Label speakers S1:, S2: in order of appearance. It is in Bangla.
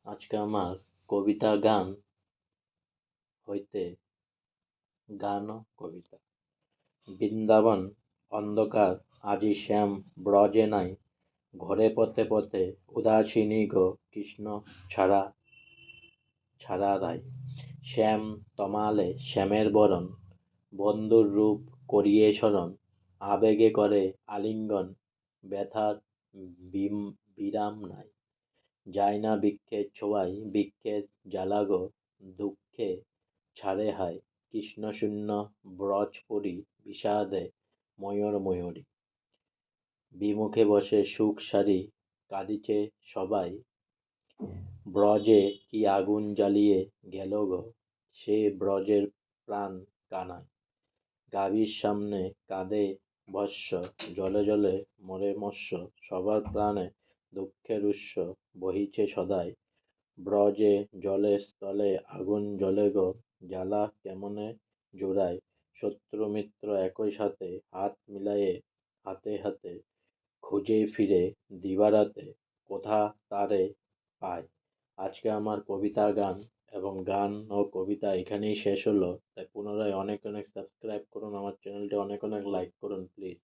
S1: আজকে আমার কবিতা গান হইতে গান ও কবিতা। বৃন্দাবন অন্ধকার আজি শ্যাম ব্রজে নাই, ঘরে পথে পথে উদাসিনী গো কৃষ্ণ ছাড়া ছাড়া রায়। শ্যাম তমালে শ্যামের বরণ, বন্ধুর রূপ করিয়ে স্মরণ, আবেগে করে আলিঙ্গন, ব্যথার বিরাম নাই। যায় না বৃক্ষের ছোঁয়ায় বৃক্ষের জ্বালা গো, দুঃখে ছাড়ে হায়। কৃষ্ণশূন্য ব্রজপুরী বিষাদে ময়ূর ময়ূরী। বিমুখে বসে সুখ সারি কাঁদিছে সবাই, ব্রজে কি আগুন জ্বালিয়ে গেল গো, সে ব্রজের প্রাণ কানায়। গাভীর সামনে কাঁদে বৎস, জলে জলে মরে মৎস্য, সবার প্রাণে দুঃখের উৎস বহিছে সদাই। ব্রজে জলে স্থলে আগুন জ্বলে গো, জ্বালা কেমনে জুড়ায়। শত্রু মিত্র একই সাথে হাত মিলায়ে হাতে হাতে খুঁজে ফিরে দিবারাতে কোথা তারে পায়। আজকে আমার কবিতা গান এবং গান ও কবিতা এখানেই শেষ হলো। তাই পুনরায় অনেক অনেক সাবস্ক্রাইব করুন আমার চ্যানেলটি, অনেক অনেক লাইক করুন প্লিজ।